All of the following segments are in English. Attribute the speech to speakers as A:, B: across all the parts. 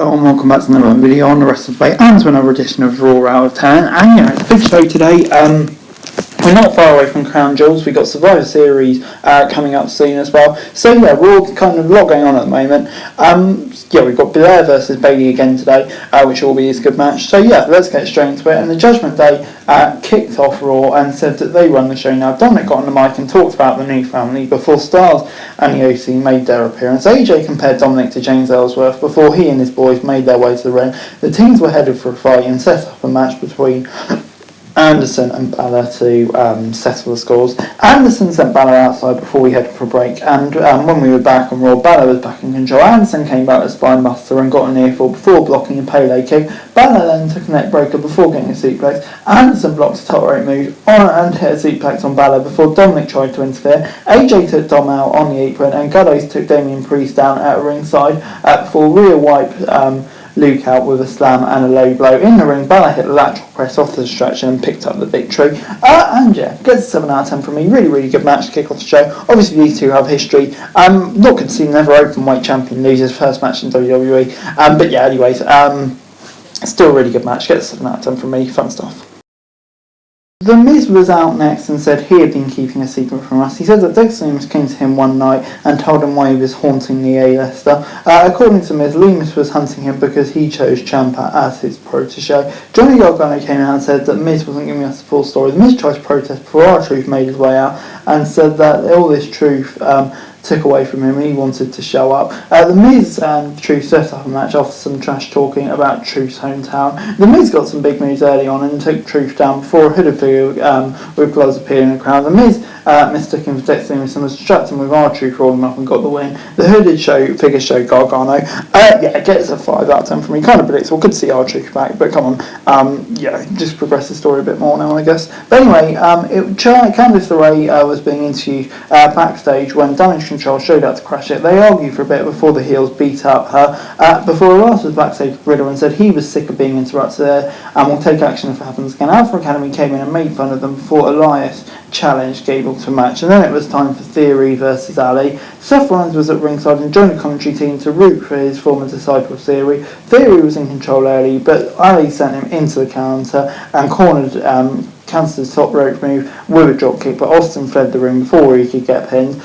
A: Hello and welcome back to another video on the rest of the day and to another edition of Raw out of 10. And yeah, it's a big show today. We're not far away from Crown Jewels. We've got Survivor Series coming up soon as well. So yeah, we're all kind of a lot going on at the moment. Yeah, we've got Blair versus Bailey again today, which will be a good match. So yeah, let's get straight into it. And the Judgment Day kicked off Raw and said that they run the show now. Dominic got on the mic and talked about the new family before Styles and the OC made their appearance. AJ compared Dominic to James Ellsworth before he and his boys made their way to the ring. The teams were headed for a fight and set up a match between Anderson and Balor to settle the scores. Anderson sent Balor outside before we headed for a break, and when we were back on Raw, Balor was back in control. Anderson came back with a spine buster and got a near fall before blocking a Pele kick. Balor then took a neck breaker before getting a suplex. Anderson blocked a top rope move and hit a suplex on Balor before Dominic tried to interfere. AJ took Dom out on the apron and Gallows took Damian Priest down at ringside before Rhea wiped Luke out with a slam and a low blow. In the ring, Balor hit the lateral press off the distraction and picked up the victory. And yeah, gets a 7 out of 10 from me. Really good match to kick off the show. Obviously these two have history. Not good to see never open weight champion lose his first match in WWE. But yeah, anyways, still a really good match. Gets a 7 out of 10 from me. Fun stuff. The Miz was out next and said he had been keeping a secret from us. He said that Dexter Lumis came to him one night and told him why he was haunting the A-lister. According to Miz, Lumis was hunting him because he chose Ciampa as his protege. Johnny Gargano came out and said that Miz wasn't giving us the full story. The Miz tried to protest before R-Truth made his way out and said that all this truth took away from him and he wanted to show up. The Miz and Truth set up a match after some trash talking about Truth's hometown. The Miz got some big moves early on and took Truth down before a hooded figure with gloves appeared in the crowd. The Miz mistook him for Dexter Lumis and was distracted with R-Truth rolling him up and got the win. The hooded figure showed Gargano. Yeah, it gets a 5 out of 10 from me. Kind of predictable. Good to see R-Truth back, but come on. Yeah, just progress the story a bit more now, I guess. But anyway, Candice LeRae was being interviewed backstage when Damage Control showed up to crash it. They argued for a bit before the heels beat up her. Before Elias was backstage with Riddle and said he was sick of being interrupted there and will take action if it happens again. Alpha Academy came in and made fun of them before Elias challenged Gable to a match, and then it was time for Theory versus Ali. Seth Rollins was at ringside and joined the commentary team to root for his former disciple Theory. Theory was in control early, but Ali sent him into the counter and cornered Cancer's top rope move with a drop kick, but Austin fled the ring before he could get pinned.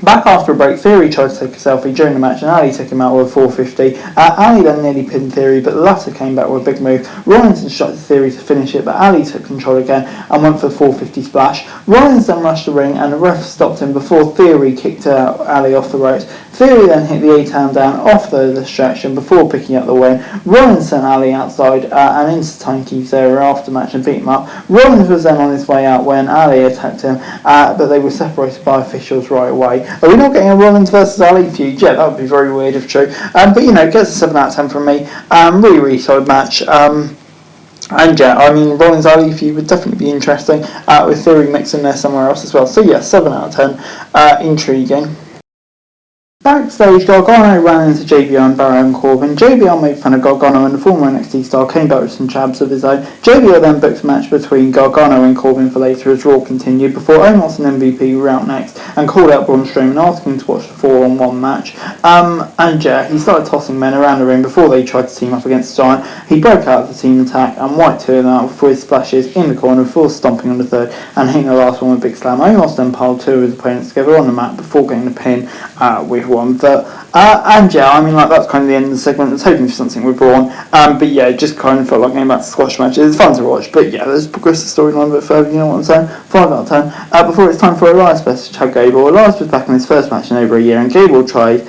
A: Back after a break, Theory tried to take a selfie during the match and Ali took him out with a 450. Ali then nearly pinned Theory, but the latter came back with a big move. Rollins instructed Theory to finish it, but Ali took control again and went for the 450 splash. Rollins then rushed the ring and the ref stopped him before Theory kicked Ali off the ropes. Theory then hit the A-Town down off the distraction before picking up the win. Rollins sent Ali outside and into Timekeep's area after match and beat him up. Rollins was then on his way out when Ali attacked him, but they were separated by officials right away. Are we not getting a Rollins versus Ali feud? Yeah, that would be very weird if true. But you know, it gets a 7 out of 10 from me. Really solid match. And yeah, I mean, Rollins Ali feud would definitely be interesting with Theory mixing there somewhere else as well. So yeah, 7 out of 10. Intriguing. Backstage, Gargano ran into JBL and Barrow and Corbin. JBL made fun of Gargano and the former NXT star came back with some jabs of his own. JBL then booked a match between Gargano and Corbin for later as Raw continued before Omos and MVP were out next and called out Braun Strowman asking him to watch the 4-on-1 match. And yeah, he started tossing men around the ring before they tried to team up against the Giant. He broke out of the team attack and wiped 2 of them out with his splashes in the corner before stomping on the third and hitting the last one with a big slam. Omos then piled 2 of his opponents together on the mat before getting the pin with one. And yeah, I mean, like, that's kind of the end of the segment. I was hoping for something with Braun, but yeah, it just kind of felt like going back to squash matches. It's fun to watch, but yeah, let's progress the storyline a bit further, you know what I'm saying? 5 out of 10. Before it's time for Elias versus Chad Gable. Elias was back in his first match in over a year, and Gable tried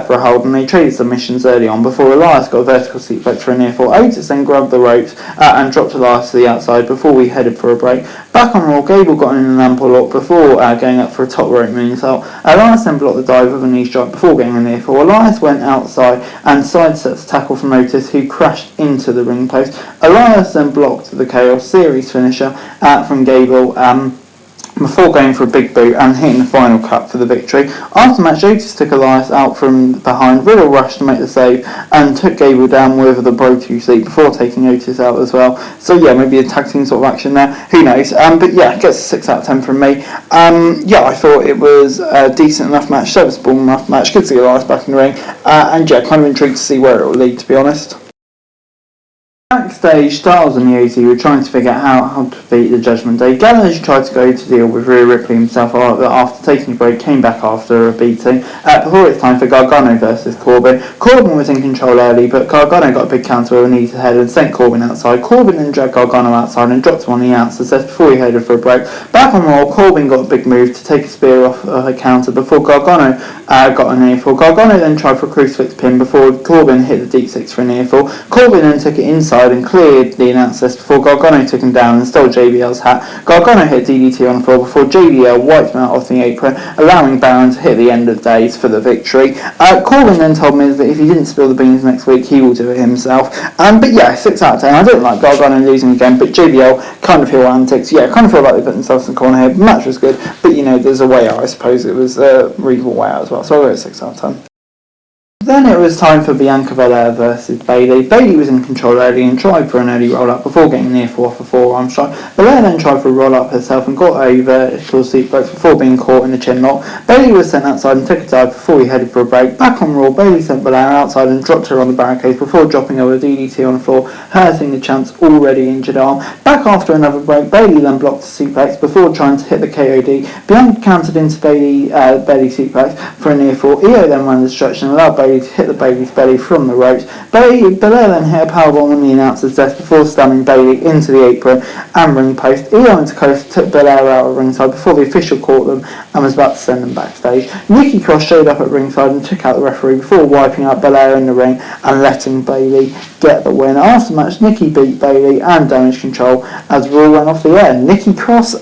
A: for a hold, and they traded submissions early on before Elias got a vertical suplex for a near fall. Otis then grabbed the ropes and dropped Elias to the outside before we headed for a break. Back on Raw, Gable got in an ample lock before going up for a top rope moonsault. Elias then blocked the dive with a knee strike before getting a near fall. Elias went outside and sidestepped a tackle from Otis, who crashed into the ring post. Elias then blocked the Chaos Series finisher from Gable before going for a big boot and hitting the final cut for the victory. After the match, Otis took Elias out from behind. Riddle rushed to make the save and took Gable down with the Bro 2 sleep before taking Otis out as well. So yeah, maybe a tag team sort of action there. Who knows? But yeah, it gets a 6 out of 10 from me. Yeah, I thought it was a decent enough match, serviceable enough match. Good to see Elias back in the ring, and yeah, kind of intrigued to see where it will lead, to be honest. Backstage, Styles and Yoti were trying to figure out how to defeat the Judgment Day. Gallows tried to go to deal with Rhea Ripley himself after taking a break, came back after a beating. Before it's time for Gargano versus Corbin. Corbin was in control early, but Gargano got a big counter with a knee to the head and sent Corbin outside. Corbin then dragged Gargano outside and dropped him on the outside just before he headed for a break. Back on Raw, Corbin got a big move to take a spear off a counter before Gargano got a near fall. Gargano then tried for a crucifix pin before Corbin hit the deep six for a near fall. Corbin then took it inside and cleared the announcer before Gargano took him down and stole JBL's hat. Gargano hit DDT on the floor before JBL wiped him out off the apron, allowing Baron to hit the end of days for the victory. Corbin then told Miz that if he didn't spill the beans next week, he will do it himself. But yeah, 6 out of 10. I don't like Gargano losing again, but JBL kind of heel antics. Yeah, kind of feel like they put themselves in the corner here. The match was good, but you know, there's a way out. I suppose it was a reasonable way out as well. So I'll go 6 out of 10. Then it was time for Bianca Belair versus Bayley. Bayley was in control early and tried for an early roll-up before getting near for a forearm strike. Belair then tried for a roll-up herself and got over a suplex before being caught in the chin lock. Bayley was sent outside and took a dive before he headed for a break. Back on Raw, Bayley sent Belair outside and dropped her on the barricades before dropping her with a DDT on the floor, hurting the champ's already injured arm. Back after another break, Bayley then blocked a suplex before trying to hit the KOD. Bianca countered into Bayley suplex for a near fall. Io then ran the stretch and allowed Bayley to hit the Bayley's belly from the ropes. Belair then hit a powerbomb on the announcer's desk before slamming Bayley into the apron and ring post. Io and Takos took Belair out of ringside before the official caught them and was about to send them backstage. Nikki Cross showed up at ringside and took out the referee before wiping out Belair in the ring and letting Bayley get the win. After the match, Nikki beat Bayley and Damage Control as Raw went off the air. Nikki Cross,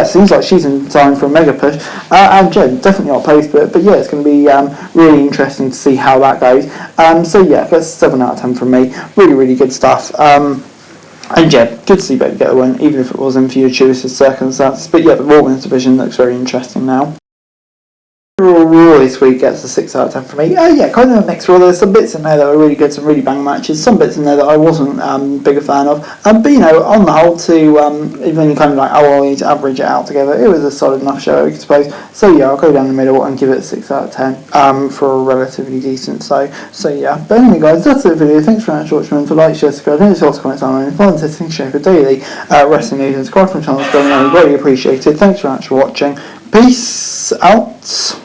A: seems like she's in time for a mega push, and yeah, definitely not opposed to it, but yeah, it's going to be really interesting to see how that goes. So yeah, that's 7 out of 10 from me. Really, really good stuff. And yeah, good to see Bayley get the win, even if it was in fortuitous circumstances. But yeah, the Raw Women's division looks very interesting now. Raw this week gets a 6 out of 10 from me. Yeah, kind of a mixed Raw. There's some bits in there that were really good, some really bang matches, some bits in there that I wasn't big a fan of. But you know, on the whole, even kind of like how I need to average it out together, it was a solid enough show, I suppose. So yeah, I'll go down the middle and give it a 6 out of 10 for a relatively decent. So yeah. But anyway, guys, that's it for the video. Thanks very much for watching. To like, share, subscribe, and also comments on and follow and share for daily wrestling news and subscribe from the channel. It's greatly appreciated. Thanks very much for watching. Peace out.